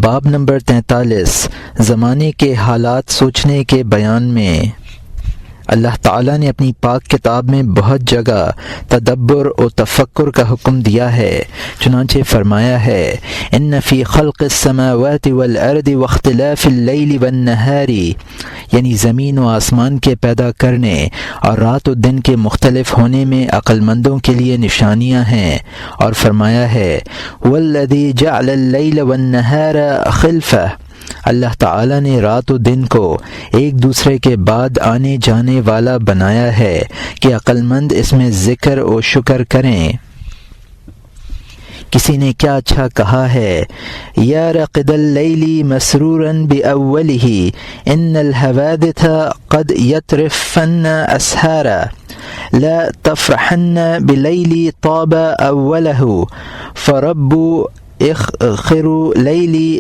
باب نمبر 43 زمانے کے حالات سوچنے کے بیان میں اللہ تعالیٰ نے اپنی پاک کتاب میں بہت جگہ تدبر و تفکر کا حکم دیا ہے، چنانچہ فرمایا ہے ان فی خلق السماوات والارض واختلاف اللیل والنہار، یعنی زمین و آسمان کے پیدا کرنے اور رات و دن کے مختلف ہونے میں عقل مندوں کے لیے نشانیاں ہیں، اور فرمایا ہے والذی جعل اللیل والنہار خلفہ، اللہ تعالیٰ نے رات و دن کو ایک دوسرے کے بعد آنے جانے والا بنایا ہے کہ عقل مند اس میں ذکر و شکر کریں۔ کسی نے کیا اچھا کہا ہے، یا رقد اللیل مسرورا بأولہ ان الحوادث قد یترفن اسحارا لا تفرحن بلیل طاب اولہ فرب اخر لیلی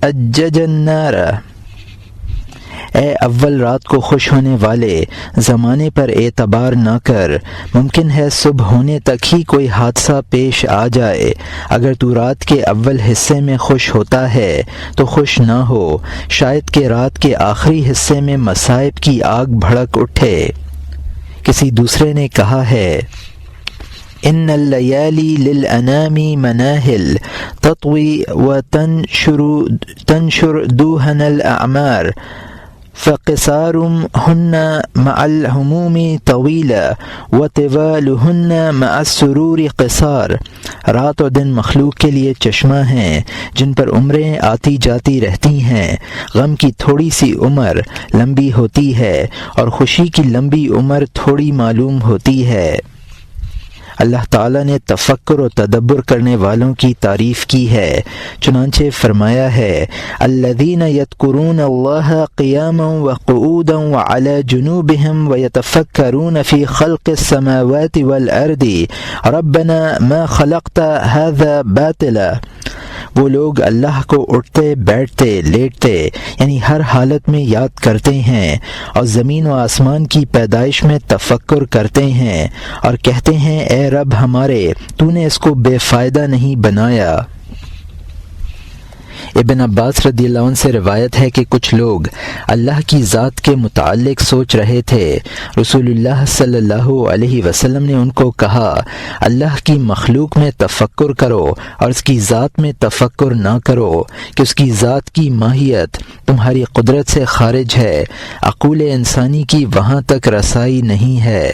اجج النار، اے اول رات کو خوش ہونے والے، زمانے پر اعتبار نہ کر، ممکن ہے صبح ہونے تک ہی کوئی حادثہ پیش آ جائے، اگر تو رات کے اول حصے میں خوش ہوتا ہے تو خوش نہ ہو، شاید کہ رات کے آخری حصے میں مصائب کی آگ بھڑک اٹھے۔ کسی دوسرے نے کہا ہے ان اللیالی للانام مناہل تطوی تنشر دوہن الاعمار فقصارهن مع الہموم طویلا وطوالهن مع السرور قصار، رات و دن مخلوق کے لیے چشمہ ہیں جن پر عمریں آتی جاتی رہتی ہیں، غم کی تھوڑی سی عمر لمبی ہوتی ہے اور خوشی کی لمبی عمر تھوڑی معلوم ہوتی ہے۔ اللہ تعالیٰ نے تفکر و تدبر کرنے والوں کی تعریف کی ہے، چنانچہ فرمایا ہے الذین یذکرون اللہ قیاما وقعودا وعلی جنوبہم ویتفکرون فی خلق السماوات والارض ربنا ما خلقت ھذا باطلا، وہ لوگ اللہ کو اٹھتے بیٹھتے لیٹتے یعنی ہر حالت میں یاد کرتے ہیں اور زمین و آسمان کی پیدائش میں تفکر کرتے ہیں اور کہتے ہیں اے رب ہمارے، تو نے اس کو بے فائدہ نہیں بنایا۔ ابن عباس رضی اللہ عنہ سے روایت ہے کہ کچھ لوگ اللہ کی ذات کے متعلق سوچ رہے تھے، رسول اللہ صلی اللہ علیہ وسلم نے ان کو کہا اللہ کی مخلوق میں تفکر کرو اور اس کی ذات میں تفکر نہ کرو کہ اس کی ذات کی ماہیت تمہاری قدرت سے خارج ہے، عقول انسانی کی وہاں تک رسائی نہیں ہے۔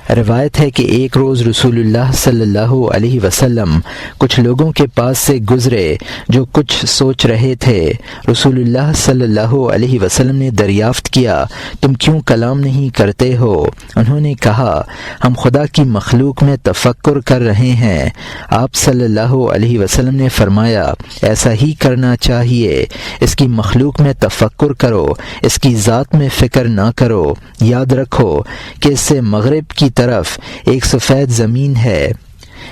روایت ہے کہ ایک روز رسول اللہ صلی اللہ علیہ وسلم کچھ لوگوں کے پاس سے گزرے جو کچھ سوچ رہے تھے، رسول اللہ صلی اللہ علیہ وسلم نے دریافت کیا تم کیوں کلام نہیں کرتے ہو؟ انہوں نے کہا ہم خدا کی مخلوق میں تفکر کر رہے ہیں۔ آپ صلی اللہ علیہ وسلم نے فرمایا ایسا ہی کرنا چاہیے، اس کی مخلوق میں تفکر کرو، اس کی ذات میں فکر نہ کرو، یاد رکھو کہ اس سے مغرب کی طرف ایک سفید زمین ہے،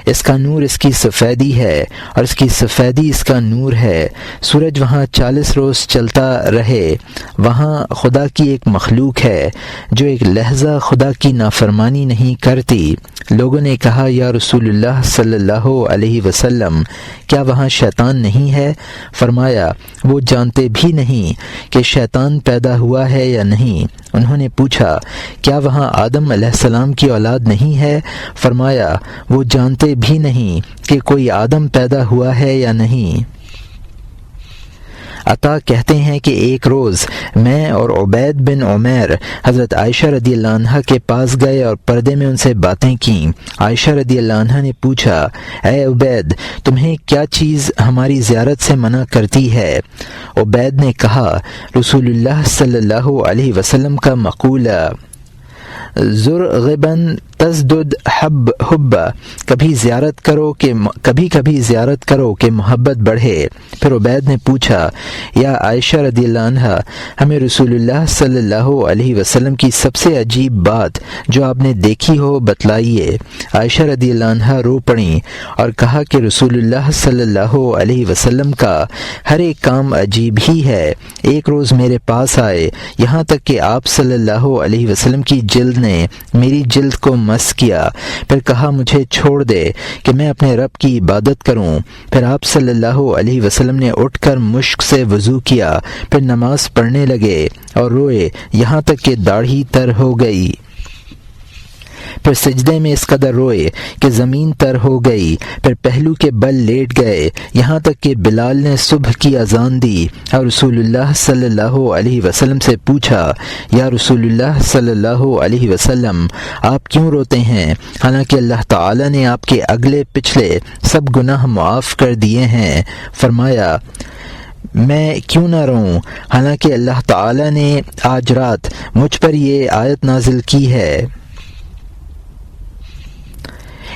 اس کا نور اس کی سفیدی ہے اور اس کی سفیدی اس کا نور ہے، سورج وہاں 40 روز چلتا رہے، وہاں خدا کی ایک مخلوق ہے جو ایک لحظہ خدا کی نافرمانی نہیں کرتی۔ لوگوں نے کہا یا رسول اللہ صلی اللہ علیہ وسلم کیا وہاں شیطان نہیں ہے؟ فرمایا وہ جانتے بھی نہیں کہ شیطان پیدا ہوا ہے یا نہیں۔ انہوں نے پوچھا کیا وہاں آدم علیہ السلام کی اولاد نہیں ہے؟ فرمایا وہ جانتے بھی نہیں کہ کوئی آدم پیدا ہوا ہے یا نہیں۔ عطا کہتے ہیں کہ ایک روز میں اور عبید بن عمیر حضرت عائشہ رضی اللہ عنہ کے پاس گئے اور پردے میں ان سے باتیں کیں۔ عائشہ رضی اللہ عنہ نے پوچھا اے عبید تمہیں کیا چیز ہماری زیارت سے منع کرتی ہے؟ عبید نے کہا رسول اللہ صلی اللہ علیہ وسلم کا مقولہ زرغبن تزدد حب، کبھی کبھی زیارت کرو کہ محبت بڑھے۔ پھر عبید نے پوچھا یا عائشہ رضی اللہ عنہ ہمیں رسول اللہ صلی اللہ علیہ وسلم کی سب سے عجیب بات جو آپ نے دیکھی ہو بتلائیے۔ عائشہ رضی اللہ عنہ رو پڑیں اور کہا کہ رسول اللہ صلی اللہ علیہ وسلم کا ہر ایک کام عجیب ہی ہے۔ ایک روز میرے پاس آئے، یہاں تک کہ آپ صلی اللہ علیہ وسلم کی جلد نے میری جلد کو مس کیا، پھر کہا مجھے چھوڑ دے کہ میں اپنے رب کی عبادت کروں۔ پھر آپ صلی اللہ علیہ وسلم نے اٹھ کر مشک سے وضو کیا، پھر نماز پڑھنے لگے اور روئے یہاں تک کہ داڑھی تر ہو گئی، پھر سجدے میں اس قدر روئے کہ زمین تر ہو گئی، پھر پہلو کے بل لیٹ گئے یہاں تک کہ بلال نے صبح کی اذان دی اور رسول اللہ صلی اللہ علیہ وسلم سے پوچھا، یا رسول اللہ صلی اللہ علیہ وسلم آپ کیوں روتے ہیں حالانکہ اللہ تعالی نے آپ کے اگلے پچھلے سب گناہ معاف کر دیے ہیں؟ فرمایا، میں کیوں نہ روں حالانکہ اللہ تعالی نے آج رات مجھ پر یہ آیت نازل کی ہے،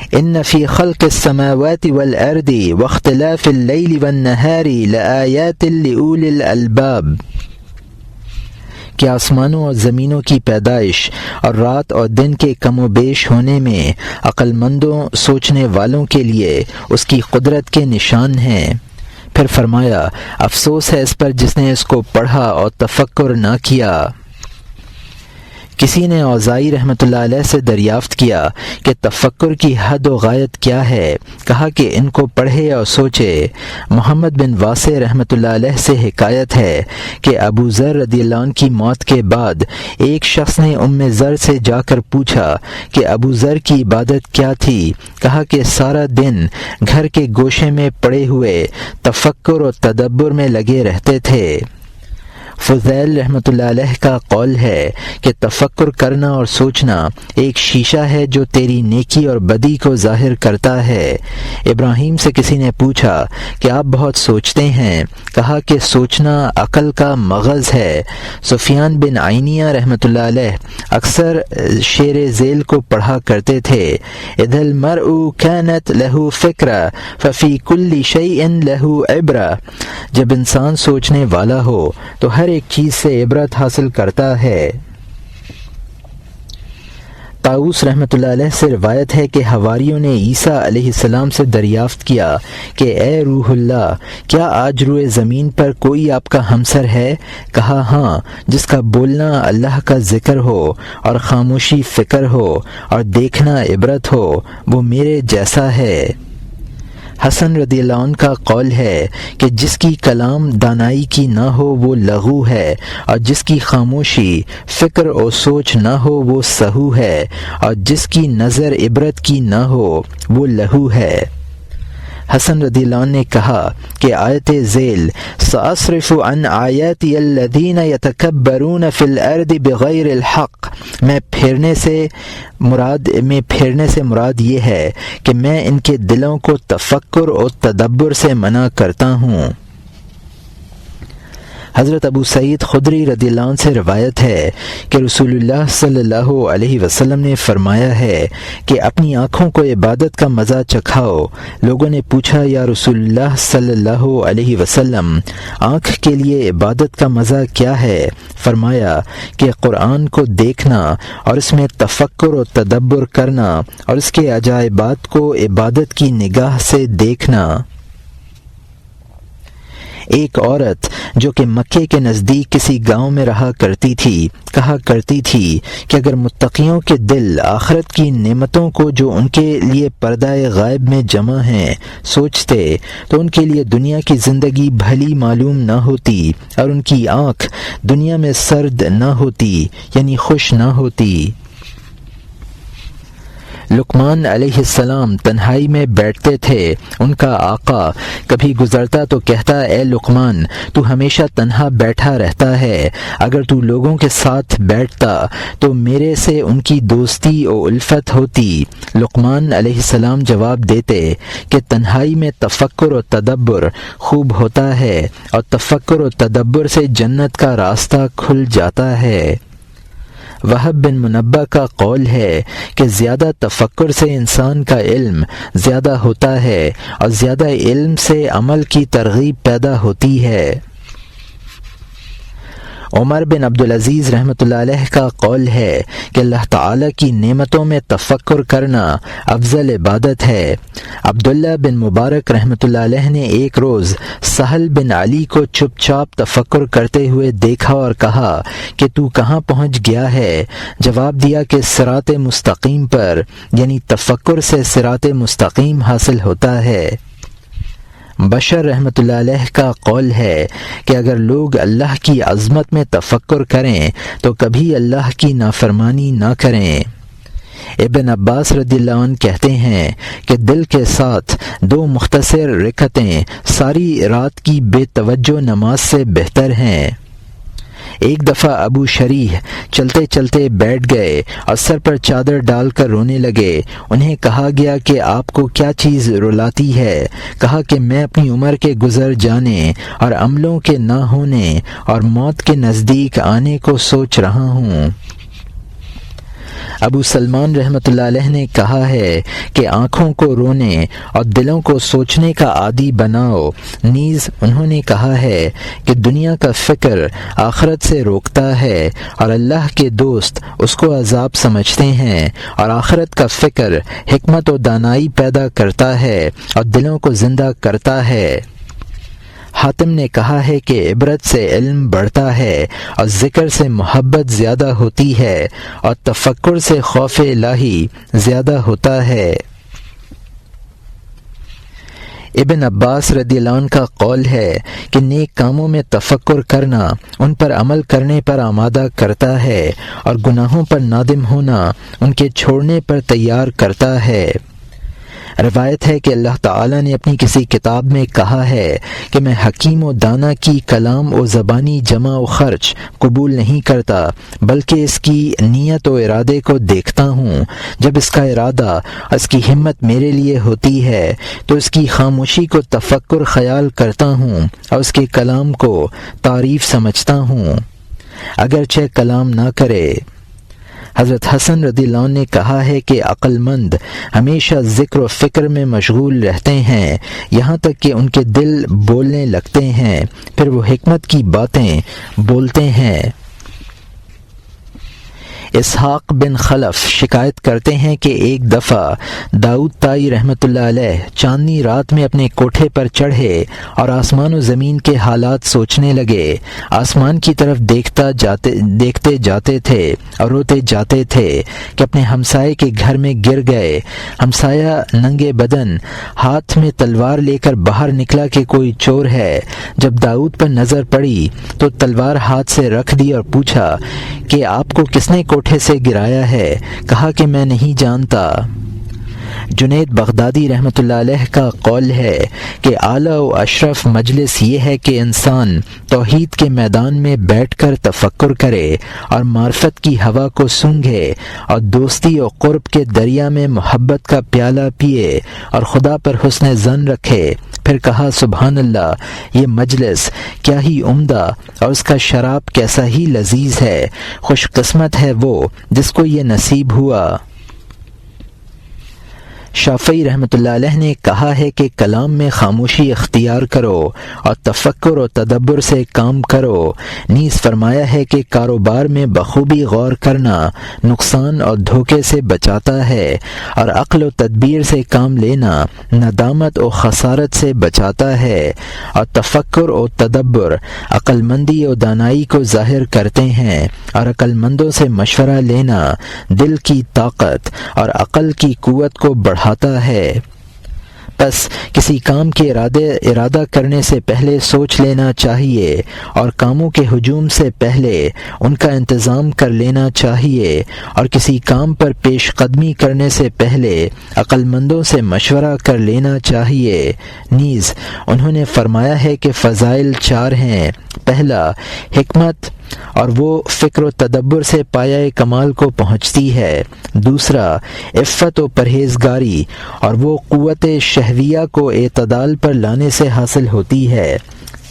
ان فی خلق السماوات والارض واختلاف اللیل والنہار لآیات لأولی الالباب، کہ آسمانوں اور زمینوں کی پیدائش اور رات اور دن کے کم و بیش ہونے میں عقل مندوں سوچنے والوں کے لیے اس کی قدرت کے نشان ہیں۔ پھر فرمایا، افسوس ہے اس پر جس نے اس کو پڑھا اور تفکر نہ کیا۔ کسی نے اوزاعی رحمۃ اللہ علیہ سے دریافت کیا کہ تفکر کی حد و غایت کیا ہے؟ کہا کہ ان کو پڑھے اور سوچے۔ محمد بن واسع رحمۃ اللہ علیہ سے حکایت ہے کہ ابو ذر رضی اللہ عنہ کی موت کے بعد ایک شخص نے ام ذر سے جا کر پوچھا کہ ابو ذر کی عبادت کیا تھی؟ کہا کہ سارا دن گھر کے گوشے میں پڑے ہوئے تفکر اور تدبر میں لگے رہتے تھے۔ فضیل رحمۃ اللہ علیہ کا قول ہے کہ تفکر کرنا اور سوچنا ایک شیشہ ہے جو تیری نیکی اور بدی کو ظاہر کرتا ہے۔ ابراہیم سے کسی نے پوچھا کہ آپ بہت سوچتے ہیں؟ کہا کہ سوچنا عقل کا مغز ہے۔ سفیان بن عینیہ رحمۃ اللہ علیہ اکثر شعر ذیل کو پڑھا کرتے تھے، اذا المرء كانت له فکرہ ففی کل شیء له عبرہ، جب انسان سوچنے والا ہو تو ہر ایک چیز سے عبرت حاصل کرتا ہے۔ طاؤس رحمۃ اللہ علیہ سے روایت ہے کہ حواریوں نے عیسیٰ علیہ السلام سے دریافت کیا کہ اے روح اللہ، کیا آج روئے زمین پر کوئی آپ کا ہمسر ہے؟ کہا ہاں، جس کا بولنا اللہ کا ذکر ہو اور خاموشی فکر ہو اور دیکھنا عبرت ہو، وہ میرے جیسا ہے۔ حسن رضی اللہ عنہ کا قول ہے کہ جس کی کلام دانائی کی نہ ہو وہ لغو ہے، اور جس کی خاموشی فکر اور سوچ نہ ہو وہ سہو ہے، اور جس کی نظر عبرت کی نہ ہو وہ لہو ہے۔ حسن رضی اللہ عنہ نے کہا کہ آیت ذیل سأصرف عن آیاتی الذین یتکبرون فی الارض بغیر الحق میں پھیرنے سے مراد یہ ہے کہ میں ان کے دلوں کو تفکر اور تدبر سے منع کرتا ہوں۔ حضرت ابو سعید خدری رضی اللہ عنہ سے روایت ہے کہ رسول اللہ صلی اللہ علیہ وسلم نے فرمایا ہے کہ اپنی آنکھوں کو عبادت کا مزہ چکھاؤ۔ لوگوں نے پوچھا، یا رسول اللہ صلی اللہ علیہ وسلم آنکھ کے لیے عبادت کا مزہ کیا ہے؟ فرمایا کہ قرآن کو دیکھنا اور اس میں تفکر و تدبر کرنا اور اس کے عجائبات کو عبادت کی نگاہ سے دیکھنا۔ ایک عورت جو کہ مکے کے نزدیک کسی گاؤں میں رہا کرتی تھی کہا کرتی تھی کہ اگر متقیوں کے دل آخرت کی نعمتوں کو جو ان کے لیے پردہ غائب میں جمع ہیں سوچتے تو ان کے لیے دنیا کی زندگی بھلی معلوم نہ ہوتی اور ان کی آنکھ دنیا میں سرد نہ ہوتی، یعنی خوش نہ ہوتی۔ لقمان علیہ السلام تنہائی میں بیٹھتے تھے۔ ان کا آقا کبھی گزرتا تو کہتا، اے لقمان، تو ہمیشہ تنہا بیٹھا رہتا ہے، اگر تو لوگوں کے ساتھ بیٹھتا تو میرے سے ان کی دوستی و الفت ہوتی۔ لقمان علیہ السلام جواب دیتے کہ تنہائی میں تفکر و تدبر خوب ہوتا ہے، اور تفکر و تدبر سے جنت کا راستہ کھل جاتا ہے۔ وہب بن منبہ کا قول ہے کہ زیادہ تفکر سے انسان کا علم زیادہ ہوتا ہے اور زیادہ علم سے عمل کی ترغیب پیدا ہوتی ہے۔ عمر بن عبدالعزیز رحمۃ اللہ علیہ کا قول ہے کہ اللہ تعالیٰ کی نعمتوں میں تفکر کرنا افضل عبادت ہے۔ عبداللہ بن مبارک رحمۃ اللہ علیہ نے ایک روز سہل بن علی کو چپ چاپ تفکر کرتے ہوئے دیکھا اور کہا کہ تو کہاں پہنچ گیا ہے؟ جواب دیا کہ صراط مستقیم پر، یعنی تفکر سے صراط مستقیم حاصل ہوتا ہے۔ بشر رحمۃ اللہ علیہ کا قول ہے کہ اگر لوگ اللہ کی عظمت میں تفکر کریں تو کبھی اللہ کی نافرمانی نہ کریں۔ ابن عباس رضی اللہ عنہ کہتے ہیں کہ دل کے ساتھ 2 مختصر رکعتیں ساری رات کی بے توجہ نماز سے بہتر ہیں۔ ایک دفعہ ابو شریح چلتے چلتے بیٹھ گئے اور سر پر چادر ڈال کر رونے لگے۔ انہیں کہا گیا کہ آپ کو کیا چیز رلاتی ہے؟ کہا کہ میں اپنی عمر کے گزر جانے اور عملوں کے نہ ہونے اور موت کے نزدیک آنے کو سوچ رہا ہوں۔ ابو سلمان رحمۃ اللہ علیہ نے کہا ہے کہ آنکھوں کو رونے اور دلوں کو سوچنے کا عادی بناؤ۔ نیز انہوں نے کہا ہے کہ دنیا کا فکر آخرت سے روکتا ہے اور اللہ کے دوست اس کو عذاب سمجھتے ہیں، اور آخرت کا فکر حکمت و دانائی پیدا کرتا ہے اور دلوں کو زندہ کرتا ہے۔ حاتم نے کہا ہے کہ عبرت سے علم بڑھتا ہے اور ذکر سے محبت زیادہ ہوتی ہے اور تفکر سے خوف الہی زیادہ ہوتا ہے۔ ابن عباس رضی اللہ عنہ کا قول ہے کہ نیک کاموں میں تفکر کرنا ان پر عمل کرنے پر آمادہ کرتا ہے اور گناہوں پر نادم ہونا ان کے چھوڑنے پر تیار کرتا ہے۔ روایت ہے کہ اللہ تعالیٰ نے اپنی کسی کتاب میں کہا ہے کہ میں حکیم و دانا کی کلام و زبانی جمع و خرچ قبول نہیں کرتا، بلکہ اس کی نیت و ارادے کو دیکھتا ہوں۔ جب اس کا ارادہ اور اس کی ہمت میرے لیے ہوتی ہے تو اس کی خاموشی کو تفکر خیال کرتا ہوں اور اس کے کلام کو تعریف سمجھتا ہوں، اگرچہ کلام نہ کرے۔ حضرت حسن رضی اللہ عنہ نے کہا ہے کہ عقل مند ہمیشہ ذکر و فکر میں مشغول رہتے ہیں یہاں تک کہ ان کے دل بولنے لگتے ہیں، پھر وہ حکمت کی باتیں بولتے ہیں۔ اسحاق بن خلف شکایت کرتے ہیں کہ ایک دفعہ داؤد طائی رحمۃ اللہ علیہ چاندنی رات میں اپنے کوٹھے پر چڑھے اور آسمان و زمین کے حالات سوچنے لگے۔ آسمان کی طرف دیکھتے جاتے تھے اور روتے جاتے تھے کہ اپنے ہمسائے کے گھر میں گر گئے۔ ہمسایہ ننگے بدن ہاتھ میں تلوار لے کر باہر نکلا کہ کوئی چور ہے۔ جب داؤد پر نظر پڑی تو تلوار ہاتھ سے رکھ دی اور پوچھا کہ آپ کو کس نے کوٹھے سے گرایا ہے؟ کہا کہ میں نہیں جانتا۔ جنید بغدادی رحمۃ اللہ علیہ کا قول ہے کہ اعلیٰ و اشرف مجلس یہ ہے کہ انسان توحید کے میدان میں بیٹھ کر تفکر کرے اور معرفت کی ہوا کو سونگھے اور دوستی و قرب کے دریا میں محبت کا پیالہ پیے اور خدا پر حسن ظن رکھے۔ پھر کہا سبحان اللہ، یہ مجلس کیا ہی عمدہ اور اس کا شراب کیسا ہی لذیذ ہے، خوش قسمت ہے وہ جس کو یہ نصیب ہوا۔ شافعی رحمۃ اللہ علیہ نے کہا ہے کہ کلام میں خاموشی اختیار کرو اور تفکر و تدبر سے کام کرو۔ نیز فرمایا ہے کہ کاروبار میں بخوبی غور کرنا نقصان اور دھوکے سے بچاتا ہے، اور عقل و تدبیر سے کام لینا ندامت و خسارت سے بچاتا ہے، اور تفکر و تدبر عقل مندی و دانائی کو ظاہر کرتے ہیں، اور عقل مندوں سے مشورہ لینا دل کی طاقت اور عقل کی قوت کو بڑھاتا ہے۔ بس کسی کام کے ارادہ کرنے سے پہلے سوچ لینا چاہیے اور کاموں کے ہجوم سے پہلے ان کا انتظام کر لینا چاہیے، اور کسی کام پر پیش قدمی کرنے سے پہلے عقل مندوں سے مشورہ کر لینا چاہیے۔ نیز انہوں نے فرمایا ہے کہ فضائل 4 ہیں۔ پہلا، حکمت، اور وہ فکر و تدبر سے پایہ کمال کو پہنچتی ہے۔ دوسرا، عفت و پرہیزگاری، اور وہ قوت شہویہ کو اعتدال پر لانے سے حاصل ہوتی ہے۔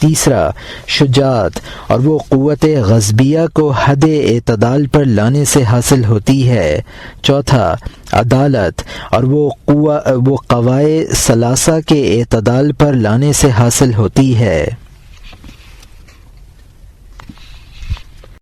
تیسرا، شجاعت، اور وہ قوت غضبیہ کو حد اعتدال پر لانے سے حاصل ہوتی ہے۔ چوتھا، عدالت، اور وہ قوائے ثلاثہ کے اعتدال پر لانے سے حاصل ہوتی ہے۔